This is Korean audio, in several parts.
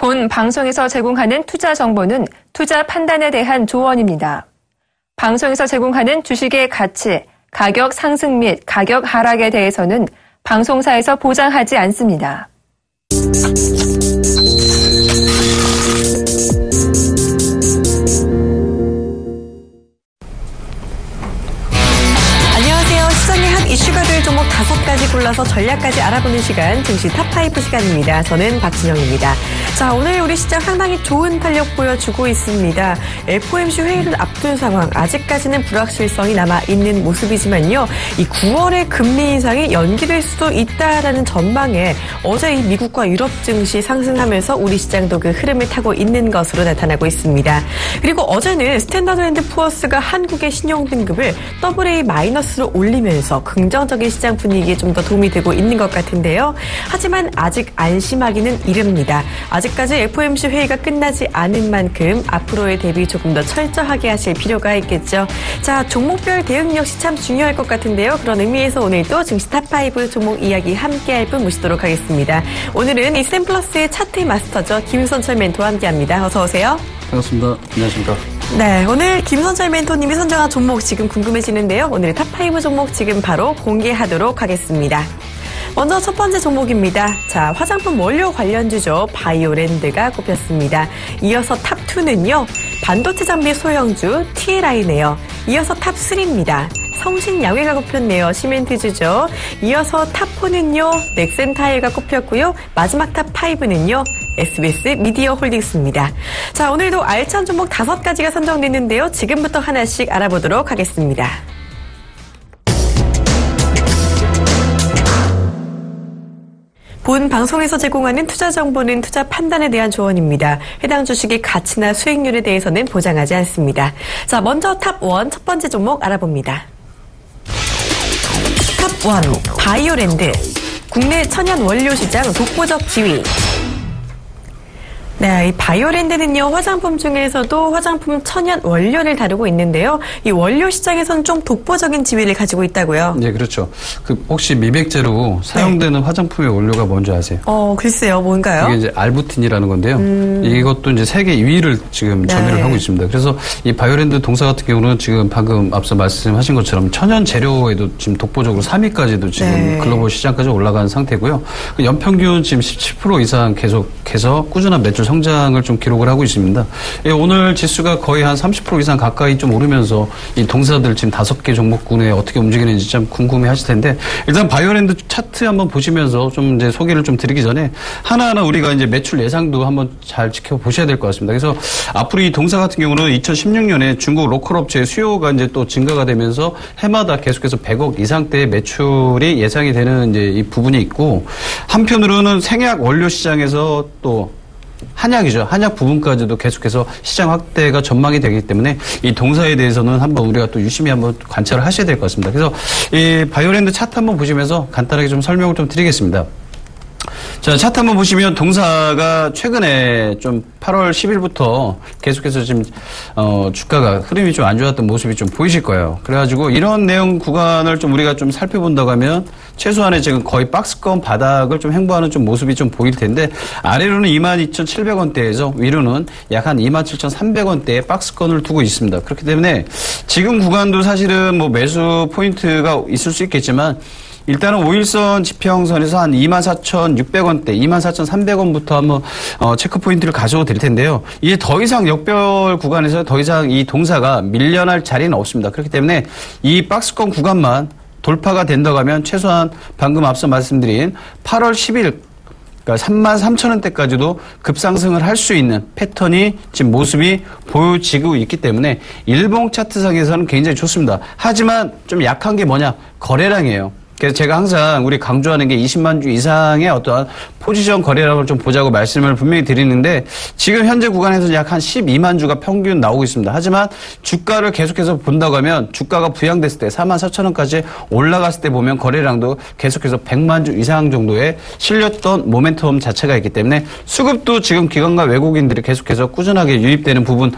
본 방송에서 제공하는 투자 정보는 투자 판단에 대한 조언입니다. 방송에서 제공하는 주식의 가치, 가격 상승 및 가격 하락에 대해서는 방송사에서 보장하지 않습니다. 시장의 핫 이슈가 될 종목 5가지 골라서 전략까지 알아보는 시간, 증시 탑5 시간입니다. 저는 박진영입니다. 자, 오늘 우리 시장 상당히 좋은 탄력 보여주고 있습니다. FOMC 회의를 앞둔 상황, 아직까지는 불확실성이 남아있는 모습이지만요. 이 9월의 금리 인상이 연기될 수도 있다라는 전망에 어제 이 미국과 유럽 증시 상승하면서 우리 시장도 그 흐름을 타고 있는 것으로 나타나고 있습니다. 그리고 어제는 스탠다드 앤드 푸어스가 한국의 신용 등급을 AA-로 올리면서 긍정적인 시장 분위기에 좀 더 도움이 되고 있는 것 같은데요. 하지만 아직 안심하기는 이릅니다. 아직까지 FOMC 회의가 끝나지 않은 만큼 앞으로의 대비 조금 더 철저하게 하실 필요가 있겠죠. 자, 종목별 대응 역시 참 중요할 것 같은데요. 그런 의미에서 오늘도 증시 탑5 종목 이야기 함께할 분 모시도록 하겠습니다. 오늘은 이 스탠플러스의 차트 마스터죠. 김선철 멘토와 함께합니다. 어서 오세요. 반갑습니다. 안녕하십니까. 네, 오늘 김선철 멘토님이 선정한 종목 지금 궁금해지는데요. 오늘의 탑5 종목 지금 바로 공개하도록 하겠습니다. 먼저 첫 번째 종목입니다. 자, 화장품 원료 관련주죠. 바이오랜드가 꼽혔습니다. 이어서 탑2는요. 반도체 장비 소형주 TLI네요. 이어서 탑3입니다. 성신양회가 꼽혔네요. 시멘트주죠. 이어서 탑4는요. 넥센타일가 꼽혔고요. 마지막 탑5는요. SBS 미디어 홀딩스입니다. 자, 오늘도 알찬 종목 5가지가 선정됐는데요. 지금부터 하나씩 알아보도록 하겠습니다. 본 방송에서 제공하는 투자 정보는 투자 판단에 대한 조언입니다. 해당 주식의 가치나 수익률에 대해서는 보장하지 않습니다. 자, 먼저 탑1 첫 번째 종목 알아봅니다. 탑1 바이오랜드. 국내 천연 원료 시장 독보적 지위. 네, 이 바이오랜드는요, 화장품 중에서도 화장품 천연 원료를 다루고 있는데요. 이 원료 시장에서는 좀 독보적인 지위를 가지고 있다고요. 네, 그렇죠. 혹시 미백제로 사용되는 화장품의 원료가 뭔지 아세요? 글쎄요, 뭔가요? 이게 이제 알부틴이라는 건데요. 이것도 이제 세계 2위를 지금 점유를 하고 있습니다. 그래서 이 바이오랜드 동사 같은 경우는 지금 방금 앞서 말씀하신 것처럼 천연 재료에도 지금 독보적으로 3위까지도 지금 글로벌 시장까지 올라간 상태고요. 연평균 지금 17% 이상 계속해서 꾸준한 매출 성장을 좀 기록을 하고 있습니다. 예, 오늘 지수가 거의 한 30% 이상 가까이 좀 오르면서 이 동사들 지금 5개 종목군에 어떻게 움직이는지 참 궁금해 하실 텐데, 일단 바이오랜드 차트 한번 보시면서 좀 이제 소개를 좀 드리기 전에 하나하나 우리가 이제 매출 예상도 한번 잘 지켜보셔야 될 것 같습니다. 그래서 앞으로 이 동사 같은 경우는 2016년에 중국 로컬 업체의 수요가 이제 또 증가가 되면서 해마다 계속해서 100억 이상대의 매출이 예상이 되는 이제 이 부분이 있고, 한편으로는 생약 원료 시장에서 또 한약이죠. 한약 부분까지도 계속해서 시장 확대가 전망이 되기 때문에 이 동사에 대해서는 한번 우리가 또 유심히 한번 관찰을 하셔야 될 것 같습니다. 그래서 이 바이오랜드 차트 한번 보시면서 간단하게 좀 설명을 좀 드리겠습니다. 자, 차트 한번 보시면 동사가 최근에 좀 8월 10일부터 계속해서 지금 주가가 흐름이 좀 안 좋았던 모습이 좀 보이실 거예요. 그래가지고 이런 내용 구간을 좀 우리가 좀 살펴본다고 하면 최소한의 지금 거의 박스권 바닥을 좀 횡보하는 좀 모습이 좀 보일 텐데, 아래로는 22,700원대에서 위로는 약 한 27,300원대의 박스권을 두고 있습니다. 그렇기 때문에 지금 구간도 사실은 뭐 매수 포인트가 있을 수 있겠지만, 일단은 5일선 지평선에서 한 24,600원대, 24,300원부터 한번 체크 포인트를 가져도 될 텐데요. 이게 더 이상 역별 구간에서 더 이상 이 동사가 밀려날 자리는 없습니다. 그렇기 때문에 이 박스권 구간만 돌파가 된다고 하면 최소한 방금 앞서 말씀드린 8월 10일 그러니까 33,000원대까지도 급상승을 할 수 있는 패턴이 지금 모습이 보여지고 있기 때문에 일봉 차트상에서는 굉장히 좋습니다. 하지만 좀 약한 게 뭐냐? 거래량이에요. 그래서 제가 항상 우리 강조하는 게 20만 주 이상의 어떠한 포지션 거래량을 좀 보자고 말씀을 분명히 드리는데, 지금 현재 구간에서 약 한 12만 주가 평균 나오고 있습니다. 하지만 주가를 계속해서 본다고 하면 주가가 부양됐을 때 44,000원까지 올라갔을 때 보면 거래량도 계속해서 100만 주 이상 정도의 실렸던 모멘텀 자체가 있기 때문에 수급도 지금 기관과 외국인들이 계속해서 꾸준하게 유입되는 부분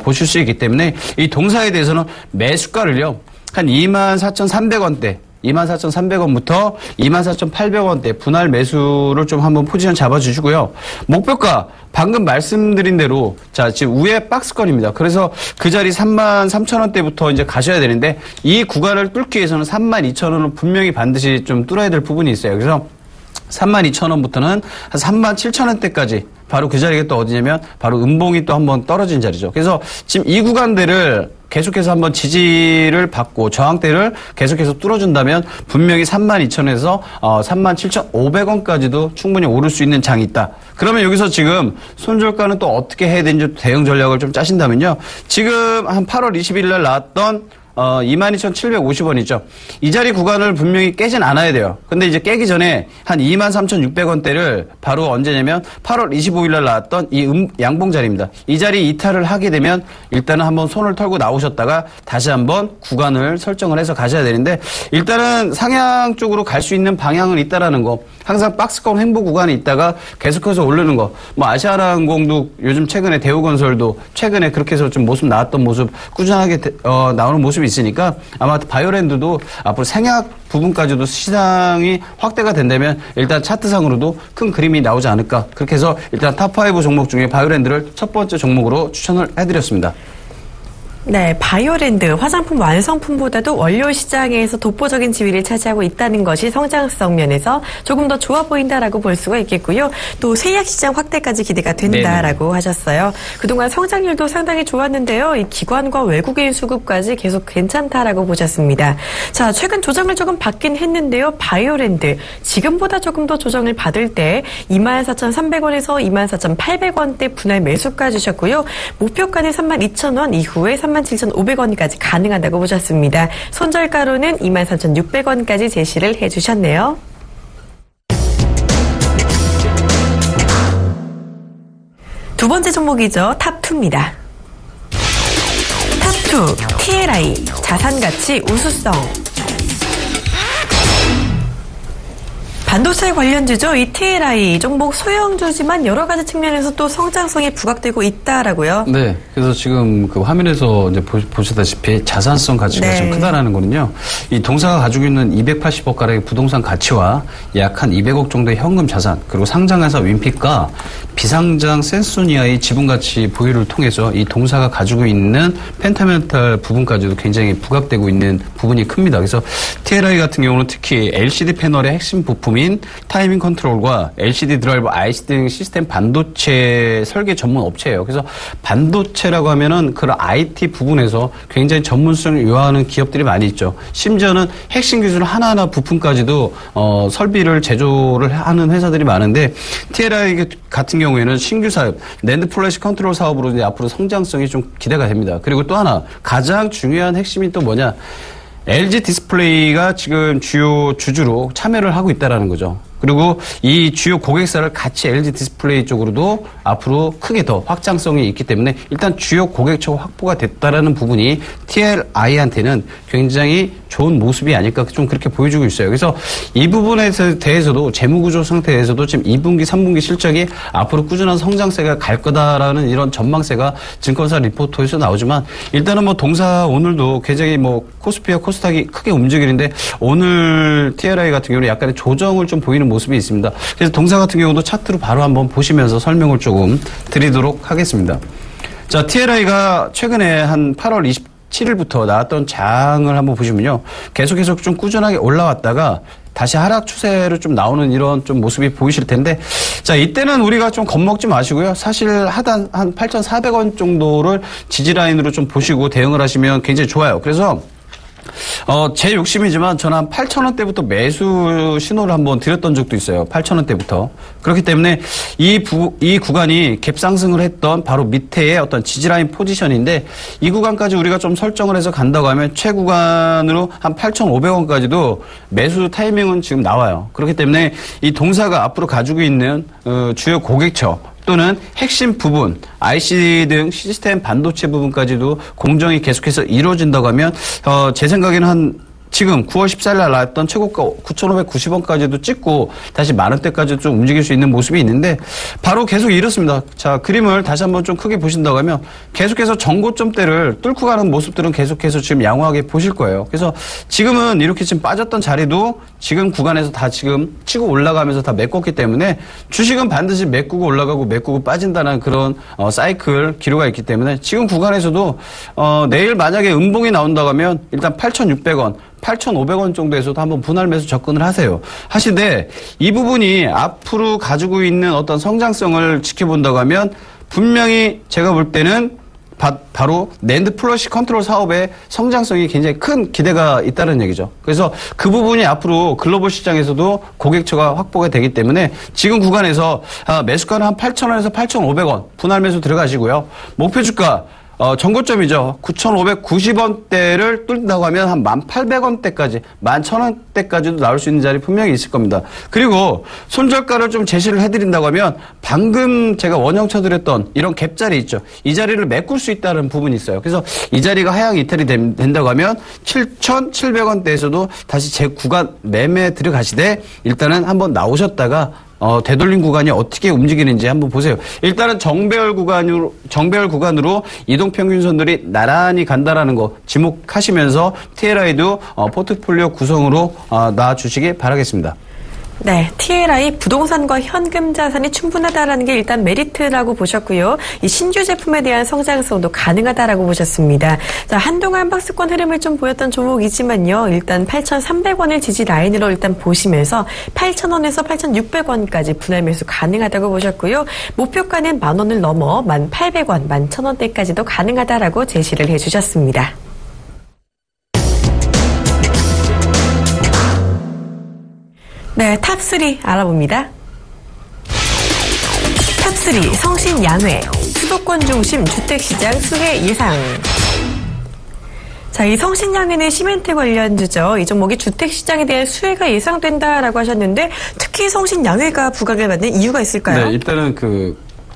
보실 수 있기 때문에 이 동사에 대해서는 매수가를요 한 24,300원대 24,300원부터 24,800원대 분할 매수를 좀 한번 포지션 잡아주시고요. 목표가 방금 말씀드린 대로 자 지금 위에 박스권입니다. 그래서 그 자리 33,000원대부터 이제 가셔야 되는데 이 구간을 뚫기 위해서는 32,000원은 분명히 반드시 좀 뚫어야 될 부분이 있어요. 그래서 32,000원부터는 한 37,000원대까지 바로 그 자리가 또 어디냐면 바로 음봉이 또 한번 떨어진 자리죠. 그래서 지금 이 구간들을 계속해서 한번 지지를 받고 저항대를 계속해서 뚫어준다면 분명히 32,000원에서 37,500원까지도 충분히 오를 수 있는 장이 있다. 그러면 여기서 지금 손절가는 또 어떻게 해야 되는지 대응 전략을 좀 짜신다면요. 지금 한 8월 20일 날 나왔던 22,750원이죠. 이 자리 구간을 분명히 깨진 않아야 돼요. 근데 이제 깨기 전에 한 23,600원대를 바로 언제냐면 8월 25일 날 나왔던 이 양봉 자리입니다. 이 자리 이탈을 하게 되면 일단은 한번 손을 털고 나오셨다가 다시 한번 구간을 설정을 해서 가셔야 되는데 일단은 상향 쪽으로 갈 수 있는 방향은 있다라는 거. 항상 박스권 횡보 구간에 있다가 계속해서 오르는 거. 뭐 아시아나항공도 요즘 최근에 대우건설도 최근에 그렇게 해서 좀 모습 나왔던 모습 꾸준하게 나오는 모습이 있으니까 아마 바이오랜드도 앞으로 생약 부분까지도 시장이 확대가 된다면 일단 차트상으로도 큰 그림이 나오지 않을까. 그렇게 해서 일단 탑5 종목 중에 바이오랜드를 첫 번째 종목으로 추천을 해드렸습니다. 네, 바이오랜드 화장품 완성품보다도 원료 시장에서 독보적인 지위를 차지하고 있다는 것이 성장성 면에서 조금 더 좋아 보인다라고 볼 수가 있겠고요. 또 세약 시장 확대까지 기대가 된다라고 네네. 하셨어요. 그동안 성장률도 상당히 좋았는데요. 이 기관과 외국인 수급까지 계속 괜찮다라고 보셨습니다. 자, 최근 조정을 조금 받긴 했는데요. 바이오랜드 지금보다 조금 더 조정을 받을 때 24,300원에서 24,800원대 분할 매수가 주셨고요. 목표가는 32,000원 이후에 37,500원까지 가능하다고 보셨습니다. 손절가로는 23,600원까지 제시를 해주셨네요. 두 번째 종목이죠. 탑2입니다. 탑2, TLI, 자산가치 우수성. 반도체 관련주죠. 이 TLI 종목 소형주지만 여러 가지 측면에서 또 성장성이 부각되고 있다라고요. 네, 그래서 지금 그 화면에서 이제 보시다시피 자산성 가치가 네. 좀 크다라는 거는요. 이 동사가 가지고 있는 280억 가량의 부동산 가치와 약 한 200억 정도의 현금 자산 그리고 상장회사 윈픽과 비상장 센소니아의 지분 가치 보유를 통해서 이 동사가 가지고 있는 펜타멘탈 부분까지도 굉장히 부각되고 있는 부분이 큽니다. 그래서 TLI 같은 경우는 특히 LCD 패널의 핵심 부품인 타이밍 컨트롤과 LCD 드라이버 IC 등 시스템 반도체 설계 전문 업체예요. 그래서 반도체라고 하면은 그런 IT 부분에서 굉장히 전문성을 요하는 기업들이 많이 있죠. 심지어는 핵심 기술 하나하나 부품까지도 설비를 제조를 하는 회사들이 많은데 TLI 같은 경우에는 신규 사업, 낸드 플래시 컨트롤 사업으로 이제 앞으로 성장성이 좀 기대가 됩니다. 그리고 또 하나 가장 중요한 핵심이 또 뭐냐? LG 디스플레이가 지금 주요 주주로 참여를 하고 있다는 거죠. 그리고 이 주요 고객사를 같이 LG 디스플레이 쪽으로도 앞으로 크게 더 확장성이 있기 때문에 일단 주요 고객처 확보가 됐다라는 부분이 TLI한테는 굉장히 좋은 모습이 아닐까 좀 그렇게 보여주고 있어요. 그래서 이 부분에 대해서도 재무구조 상태에서도 지금 2분기, 3분기 실적이 앞으로 꾸준한 성장세가 갈 거다라는 이런 전망세가 증권사 리포트에서 나오지만 일단은 뭐 동사 오늘도 굉장히 뭐 코스피와 코스닥이 크게 움직이는데 오늘 TLI 같은 경우는 약간의 조정을 좀 보이는 모습이 있습니다. 그래서 동사 같은 경우도 차트로 바로 한번 보시면서 설명을 조금 드리도록 하겠습니다. 자, TLI가 최근에 한 8월 27일부터 나왔던 장을 한번 보시면요. 계속해서 좀 꾸준하게 올라왔다가 다시 하락 추세로 좀 나오는 이런 좀 모습이 보이실 텐데, 자, 이때는 우리가 좀 겁먹지 마시고요. 사실 하단 한 8,400원 정도를 지지라인으로 좀 보시고 대응을 하시면 굉장히 좋아요. 그래서 제 욕심이지만 저는 한 8,000원대부터 매수 신호를 한번 드렸던 적도 있어요. 8,000원대부터. 그렇기 때문에 이 구간이 갭 상승을 했던 바로 밑에의 어떤 지지라인 포지션인데 이 구간까지 우리가 좀 설정을 해서 간다고 하면 최구간으로 한 8,500원까지도 매수 타이밍은 지금 나와요. 그렇기 때문에 이 동사가 앞으로 가지고 있는 주요 고객처 또는 핵심 부분, IC 등 시스템 반도체 부분까지도 공정이 계속해서 이루어진다고 하면 제 생각에는 한 지금 9월 14일 날 나왔던 최고가 9,590원까지도 찍고 다시 만 원대까지 좀 움직일 수 있는 모습이 있는데 바로 계속 이렇습니다. 자, 그림을 다시 한번 좀 크게 보신다고 하면 계속해서 전고점대를 뚫고 가는 모습들은 계속해서 지금 양호하게 보실 거예요. 그래서 지금은 이렇게 지금 빠졌던 자리도 지금 구간에서 다 지금 치고 올라가면서 다 메꿨기 때문에 주식은 반드시 메꾸고 올라가고 메꾸고 빠진다는 그런 사이클 기류가 있기 때문에 지금 구간에서도 내일 만약에 음봉이 나온다고 하면 일단 8,600원 8,500원 정도에서도 한번 분할 매수 접근을 하시되 이 부분이 앞으로 가지고 있는 어떤 성장성을 지켜본다고 하면 분명히 제가 볼 때는 바로 낸드 플러시 컨트롤 사업의 성장성이 굉장히 큰 기대가 있다는 얘기죠. 그래서 그 부분이 앞으로 글로벌 시장에서도 고객처가 확보가 되기 때문에 지금 구간에서 매수가는 한 8,000원에서 8,500원 분할 매수 들어가시고요. 목표 주가 전고점이죠. 9,590원대를 뚫는다고 하면 한 1,800원대까지, 11,000원대까지도 나올 수 있는 자리 분명히 있을 겁니다. 그리고 손절가를 좀 제시를 해드린다고 하면 방금 제가 원형 쳐드렸던 이런 갭자리 있죠. 이 자리를 메꿀 수 있다는 부분이 있어요. 그래서 이 자리가 하향 이탈이 된다고 하면 7,700원대에서도 다시 제 구간 매매 들어가시되 일단은 한번 나오셨다가 되돌림 구간이 어떻게 움직이는지 한번 보세요. 일단은 정배열 구간으로 이동평균선들이 나란히 간다라는 거 지목하시면서 TLI도 포트폴리오 구성으로 놔주시기 바라겠습니다. 네, TLI 부동산과 현금 자산이 충분하다라는 게 일단 메리트라고 보셨고요. 이 신규 제품에 대한 성장성도 가능하다라고 보셨습니다. 자, 한동안 박스권 흐름을 좀 보였던 종목이지만요. 일단 8,300원을 지지 라인으로 일단 보시면서 8,000원에서 8,600원까지 분할 매수 가능하다고 보셨고요. 목표가는 10,000원을 넘어 1,800원, 11,000원대까지도 가능하다라고 제시를 해주셨습니다. 네, 탑3 알아봅니다. 탑3 성신 양회, 수도권 중심 주택시장 수혜 예상. 자, 이 성신양회는 시멘트 관련주죠. 이 종목이 주택시장에 대한 수혜가 예상된다라고 하셨는데 특히 성신양회가 부각을 받는 이유가 있을까요? 네, 일단은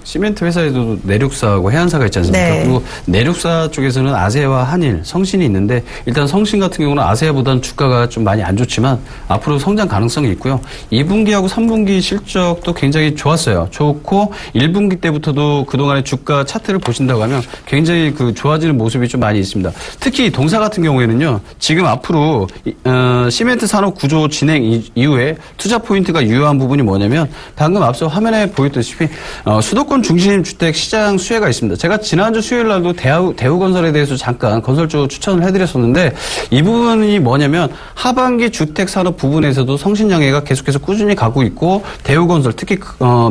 시멘트 회사에도 내륙사하고 해안사가 있지 않습니까? 네. 그리고 내륙사 쪽에서는 아세아와 한일, 성신이 있는데 일단 성신 같은 경우는 아세아보다는 주가가 좀 많이 안 좋지만 앞으로 성장 가능성이 있고요. 2분기하고 3분기 실적도 굉장히 좋았어요. 좋고 1분기 때부터도 그동안의 주가 차트를 보신다고 하면 굉장히 좋아지는 모습이 좀 많이 있습니다. 특히 동사 같은 경우에는요. 지금 앞으로 시멘트 산업 구조 진행 이후에 투자 포인트가 유효한 부분이 뭐냐면 방금 앞서 화면에 보였다시피 수도권 중심 주택 시장 수혜가 있습니다. 제가 지난주 수요일 날도 대우건설에 대해서 잠깐 건설주 추천을 해드렸었는데 이 부분이 뭐냐면 하반기 주택 산업 부분에서도 성신양회가 계속해서 꾸준히 가고 있고 대우건설 특히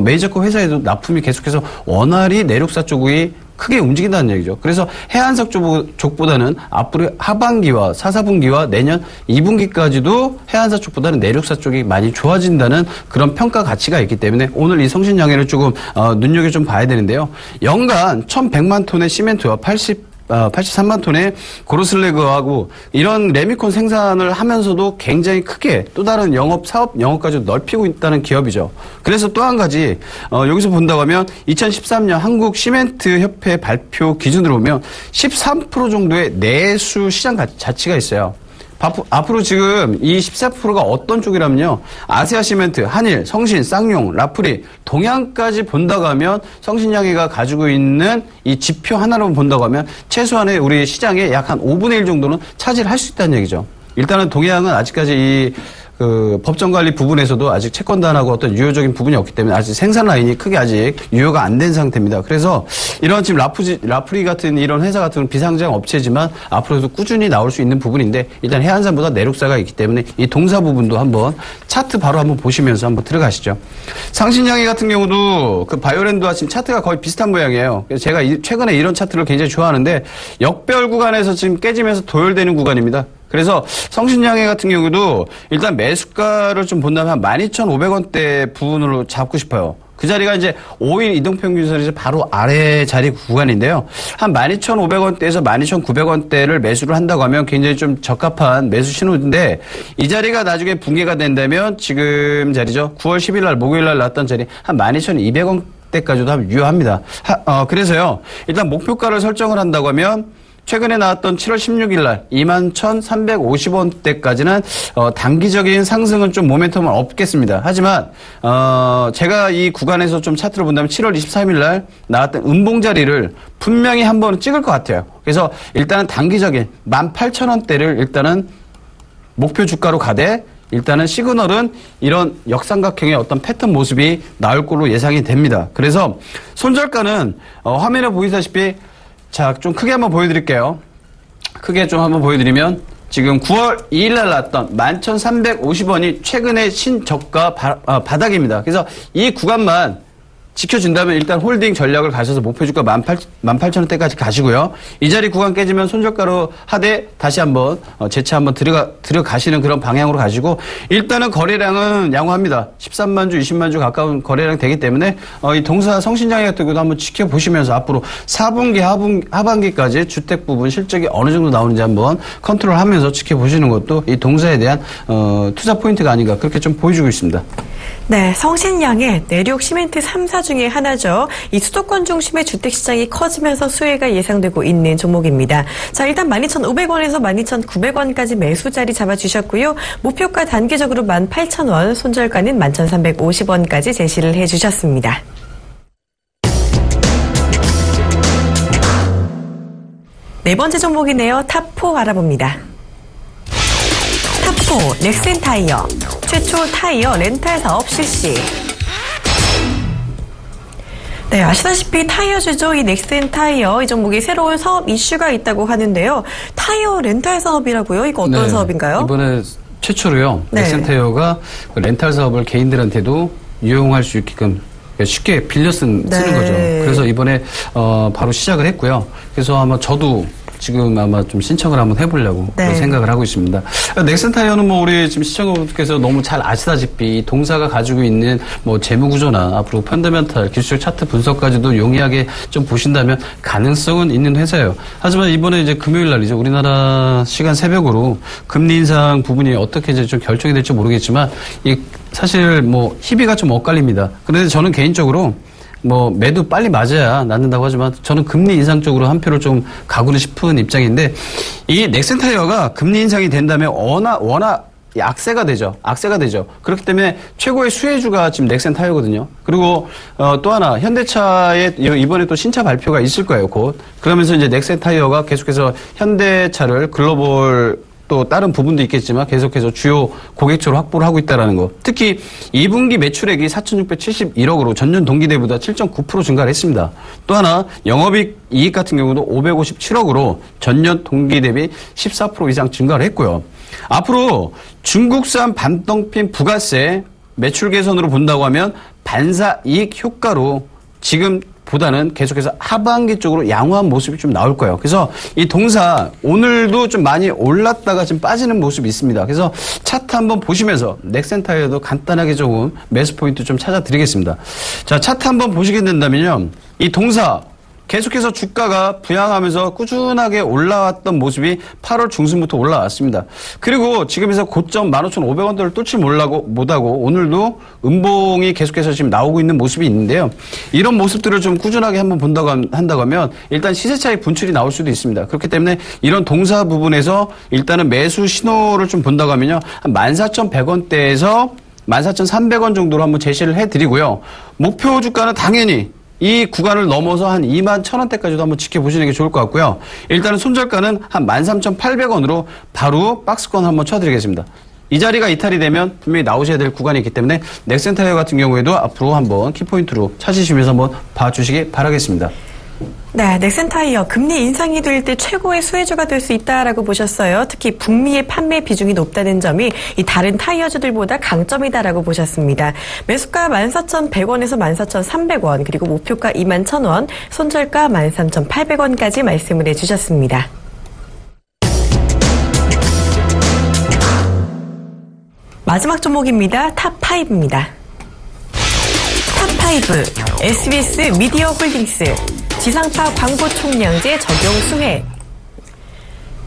메이저급 회사에도 납품이 계속해서 원활히 내륙사 쪽이 크게 움직인다는 얘기죠. 그래서 해안사 쪽보다는 앞으로 하반기와 4, 4분기와 내년 2분기까지도 해안사 쪽보다는 내륙사 쪽이 많이 좋아진다는 그런 평가 가치가 있기 때문에 오늘 이 성신양회를 조금 눈여겨 좀 봐야 되는데요. 연간 1,100만 톤의 시멘트와 83만 톤의 고로슬래그하고 이런 레미콘 생산을 하면서도 굉장히 크게 또 다른 사업 영업까지 넓히고 있다는 기업이죠. 그래서 또 한 가지 여기서 본다고 하면 2013년 한국 시멘트 협회 발표 기준으로 보면 13% 정도의 내수 시장 자치가 있어요. 앞으로 지금 이 14%가 어떤 쪽이라면요. 아세아 시멘트, 한일, 성신, 쌍용, 라프리, 동양까지 본다고 하면 성신양회가 가지고 있는 이 지표 하나로 본다고 하면 최소한의 우리 시장의 약 한 5분의 1 정도는 차지할 수 있다는 얘기죠. 일단은 동양은 아직까지 법정관리 부분에서도 아직 채권단하고 어떤 유효적인 부분이 없기 때문에 아직 생산 라인이 크게 아직 유효가 안 된 상태입니다. 그래서 이런 지금 라프리 같은 이런 회사 같은 비상장 업체지만 앞으로도 꾸준히 나올 수 있는 부분인데 일단 해안사보다 내륙사가 있기 때문에 이 동사 부분도 한번 차트 바로 한번 보시면서 한번 들어가시죠. 상신양회 같은 경우도 바이오랜드와 지금 차트가 거의 비슷한 모양이에요. 그래서 제가 최근에 이런 차트를 굉장히 좋아하는데 역별 구간에서 지금 깨지면서 도열되는 구간입니다. 그래서 성신양회 같은 경우도 일단 매수가를 좀 본다면 12,500원대 부분으로 잡고 싶어요. 그 자리가 이제 5일 이동평균선에서 바로 아래 자리 구간인데요. 한 12,500원대에서 12,900원대를 매수를 한다고 하면 굉장히 좀 적합한 매수 신호인데 이 자리가 나중에 붕괴가 된다면 지금 자리죠. 9월 10일 날 목요일 날 났던 자리 한 12,200원대까지도 하면 유효합니다. 그래서요. 일단 목표가를 설정을 한다고 하면 최근에 나왔던 7월 16일 날 21,350원대까지는 단기적인 상승은 좀 모멘텀은 없겠습니다. 하지만 제가 이 구간에서 좀 차트를 본다면 7월 23일 날 나왔던 음봉 자리를 분명히 한번 찍을 것 같아요. 그래서 일단은 단기적인 18,000원대를 일단은 목표 주가로 가되 일단은 시그널은 이런 역삼각형의 어떤 패턴 모습이 나올 걸로 예상이 됩니다. 그래서 손절가는 화면에 보이다시피 자, 좀 크게 한번 보여드릴게요. 크게 좀 한번 보여드리면 지금 9월 2일 날 나왔던 11,350원이 최근의 신저가 바닥입니다. 그래서 이 구간만 지켜준다면 일단 홀딩 전략을 가셔서 목표주가 18,000원대까지 가시고요. 이 자리 구간 깨지면 손절가로 하되 다시 한번 재차 한번 들어가시는 그런 방향으로 가시고 일단은 거래량은 양호합니다. 13만 주, 20만 주 가까운 거래량 되기 때문에 이 동사 성신장애 같은 것도 한번 지켜보시면서 앞으로 4분기, 하반기까지 주택 부분 실적이 어느 정도 나오는지 한번 컨트롤하면서 지켜보시는 것도 이 동사에 대한 투자 포인트가 아닌가 그렇게 좀 보여주고 있습니다. 네, 성신양의 내륙 시멘트 3사 중에 하나죠. 이 수도권 중심의 주택시장이 커지면서 수혜가 예상되고 있는 종목입니다. 자, 일단 12,500원에서 12,900원까지 매수 자리 잡아주셨고요. 목표가 단기적으로 18,000원, 손절가는 11,350원까지 제시를 해주셨습니다. 네 번째 종목이네요. 탑4 알아봅니다. 탑4 넥센 타이어. 최초 타이어 렌탈 사업 실시. 네, 아시다시피 타이어주죠. 이 넥센 타이어 이 종목이 새로운 사업 이슈가 있다고 하는데요. 타이어 렌탈 사업이라고요? 이거 어떤 사업인가요? 이번에 최초로요. 네. 넥센 타이어가 렌탈 사업을 개인들한테도 이용할 수 있게끔 쉽게 빌려 쓰는 거죠. 그래서 이번에 바로 시작을 했고요. 그래서 아마 저도 지금 아마 좀 신청을 한번 해보려고 생각을 하고 있습니다. 넥센 타이어는 뭐 우리 지금 시청자분들께서 너무 잘 아시다시피 동사가 가지고 있는 뭐 재무 구조나 앞으로 펀더멘탈 기술적 차트 분석까지도 용이하게 좀 보신다면 가능성은 있는 회사예요. 하지만 이번에 이제 금요일 날이죠. 우리나라 시간 새벽으로 금리 인상 부분이 어떻게 이제 좀 결정이 될지 모르겠지만 이 사실 뭐 희비가 좀 엇갈립니다. 그런데 저는 개인적으로 뭐 매도 빨리 맞아야 낫는다고 하지만 저는 금리 인상 쪽으로 한 표를 좀 가고는 싶은 입장인데 이 넥센 타이어가 금리 인상이 된다면 워낙 악세가 되죠. 그렇기 때문에 최고의 수혜주가 지금 넥센 타이어거든요. 그리고 또 하나 현대차의 이번에 또 신차 발표가 있을 거예요. 곧. 그러면서 이제 넥센 타이어가 계속해서 현대차를 글로벌 또 다른 부분도 있겠지만 계속해서 주요 고객처로 확보를 하고 있다는 거. 특히 2분기 매출액이 4,671억으로 전년 동기 대비보다 7.9% 증가를 했습니다. 또 하나 영업이익 같은 경우도 557억으로 전년 동기 대비 14% 이상 증가를 했고요. 앞으로 중국산 반동핀 부가세 매출 개선으로 본다고 하면 반사이익 효과로 지금 보다는 계속해서 하반기 쪽으로 양호한 모습이 좀 나올 거예요. 그래서 이 동사 오늘도 좀 많이 올랐다가 지금 빠지는 모습이 있습니다. 그래서 차트 한번 보시면서 넥센 타이어도 간단하게 조금 매수 포인트 좀 찾아드리겠습니다. 자, 차트 한번 보시게 된다면요. 이 동사 계속해서 주가가 부양하면서 꾸준하게 올라왔던 모습이 8월 중순부터 올라왔습니다. 그리고 지금에서 고점 15,500원대를 뚫지 못하고 오늘도 음봉이 계속해서 지금 나오고 있는 모습이 있는데요. 이런 모습들을 좀 꾸준하게 한번 한다고 하면 일단 시세 차익 분출이 나올 수도 있습니다. 그렇기 때문에 이런 동사 부분에서 일단은 매수 신호를 좀 본다고 하면요. 한 14,100원대에서 14,300원 정도로 한번 제시를 해드리고요. 목표 주가는 당연히 이 구간을 넘어서 한 21,000원대까지도 한번 지켜보시는 게 좋을 것 같고요. 일단은 손절가는 한 13,800원으로 바로 박스권 한번 쳐드리겠습니다. 이 자리가 이탈이 되면 분명히 나오셔야 될 구간이 있기 때문에 넥센 타이어 같은 경우에도 앞으로 한번 키포인트로 찾으시면서 한번 봐주시기 바라겠습니다. 네, 넥센 타이어 금리 인상이 될 때 최고의 수혜주가 될 수 있다라고 보셨어요. 특히 북미의 판매 비중이 높다는 점이 이 다른 타이어주들보다 강점이다라고 보셨습니다. 매수가 14,100원에서 14,300원 그리고 목표가 21,000원, 손절가 13,800원까지 말씀을 해주셨습니다. 마지막 종목입니다. 탑5입니다. 탑5 SBS 미디어 홀딩스 지상파 광고 총량제 적용 수혜.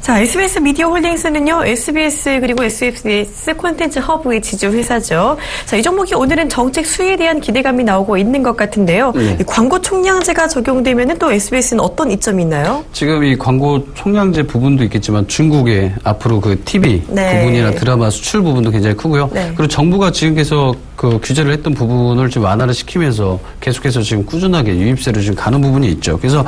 자, SBS 미디어 홀딩스는요, SBS 그리고 SBS 콘텐츠 허브의 지주 회사죠. 자, 이 종목이 오늘은 정책 수혜에 대한 기대감이 나오고 있는 것 같은데요. 네. 이 광고 총량제가 적용되면은 또 SBS는 어떤 이점이 있나요? 지금 이 광고 총량제 부분도 있겠지만 중국의 앞으로 그 TV 네. 부분이나 드라마 수출 부분도 굉장히 크고요. 네. 그리고 정부가 지금 계속 그 규제를 했던 부분을 좀 완화를 시키면서 계속해서 지금 꾸준하게 유입세로 지금 가는 부분이 있죠. 그래서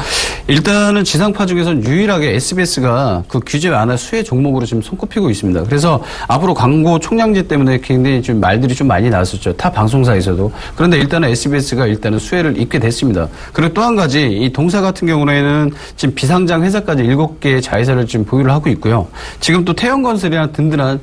일단은 지상파 중에서는 유일하게 SBS가 그 규제 완화 수혜 종목으로 지금 손꼽히고 있습니다. 그래서 앞으로 광고 총량제 때문에 굉장히 좀 말들이 좀 많이 나왔었죠. 타 방송사에서도. 그런데 일단은 SBS가 일단은 수혜를 입게 됐습니다. 그리고 또 한 가지 이 동사 같은 경우에는 지금 비상장 회사까지 7개의 자회사를 지금 보유를 하고 있고요. 지금 또 태형건설이랑 든든한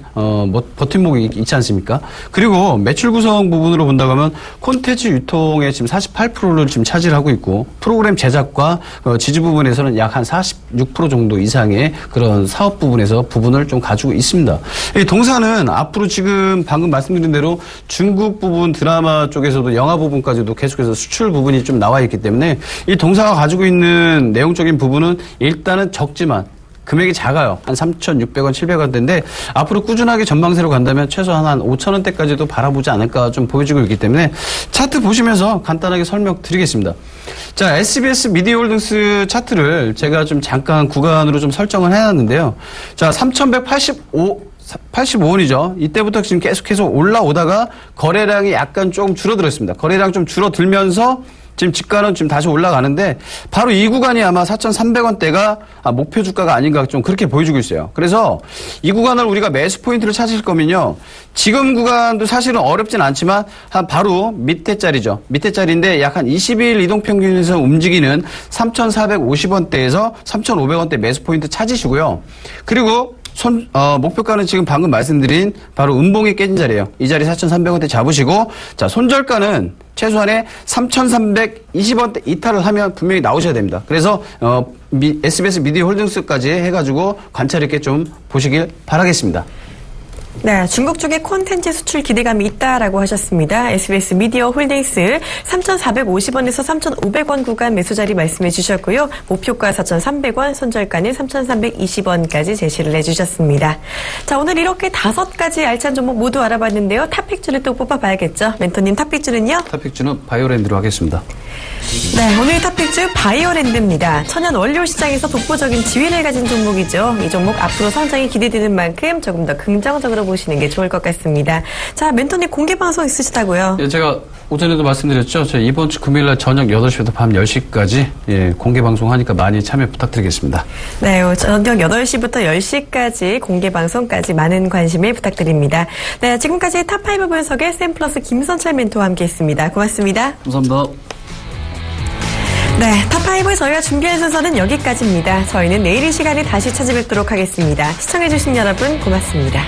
버팀목이 있지 않습니까? 그리고 매출 구성 부분으로 본다고 하면 콘텐츠 유통의 지금 48%를 지금 차지하고 있고 프로그램 제작과 지주 부분에서는 약 한 46% 정도 이상의 그런 사업 부분에서 부분을 좀 가지고 있습니다. 이 동사는 앞으로 지금 방금 말씀드린 대로 중국 부분 드라마 쪽에서도 영화 부분까지도 계속해서 수출 부분이 좀 나와 있기 때문에 이 동사가 가지고 있는 내용적인 부분은 일단은 적지만 금액이 작아요. 한 3,600원, 700원대인데 앞으로 꾸준하게 전망세로 간다면 최소한 한 5,000원대까지도 바라보지 않을까 좀 보여지고 있기 때문에 차트 보시면서 간단하게 설명드리겠습니다. 자, SBS 미디어 홀딩스 차트를 제가 좀 잠깐 구간으로 좀 설정을 해놨는데요. 자, 3,185원이죠. 이때부터 지금 계속해서 올라오다가 거래량이 약간 조금 줄어들었습니다. 거래량 좀 줄어들면서 지금 집가는 지금 다시 올라가는데 바로 이 구간이 아마 4,300원대가 목표 주가가 아닌가 좀 그렇게 보여주고 있어요. 그래서 이 구간을 우리가 매수 포인트를 찾을 거면요. 지금 구간도 사실은 어렵진 않지만 한 바로 밑에 자리죠. 밑에 자리인데 약 한 20일 이동평균에서 움직이는 3,450원대에서 3,500원대 매수 포인트 찾으시고요. 그리고 목표가는 지금 방금 말씀드린 바로 음봉이 깨진 자리예요. 이 자리 4,300원대 잡으시고, 자, 손절가는 최소한의 3,320원대 이탈을 하면 분명히 나오셔야 됩니다. 그래서, SBS 미디어 홀딩스까지 해가지고 관찰 있게 좀 보시길 바라겠습니다. 네, 중국 쪽에 콘텐츠 수출 기대감이 있다라고 하셨습니다. SBS 미디어 홀딩스 3,450원에서 3,500원 구간 매수 자리 말씀해 주셨고요. 목표가 4,300원, 손절가는 3,320원까지 제시를 해주셨습니다. 자, 오늘 이렇게 5가지 알찬 종목 모두 알아봤는데요. 탑픽주를 또 뽑아봐야겠죠. 멘토님 탑픽주는요? 탑픽주는 바이오랜드로 하겠습니다. 네, 오늘 탑픽주 바이오랜드입니다. 천연 원료 시장에서 독보적인 지위를 가진 종목이죠. 이 종목 앞으로 성장이 기대되는 만큼 조금 더 긍정적으로 보시는 게 좋을 것 같습니다. 자, 멘토님 공개 방송 있으시다고요? 예, 제가 오전에도 말씀드렸죠. 저 이번 주 금요일날 저녁 8시부터 밤 10시까지 공개 방송하니까 많이 참여 부탁드리겠습니다. 네, 저녁 8시부터 10시까지 공개 방송까지 많은 관심을 부탁드립니다. 네, 지금까지 탑5 분석의 샘플러스 김선철 멘토와 함께했습니다. 고맙습니다. 감사합니다. 네, 탑5 저희가 준비한 순서는 여기까지입니다. 저희는 내일 이 시간에 다시 찾아뵙도록 하겠습니다. 시청해주신 여러분 고맙습니다.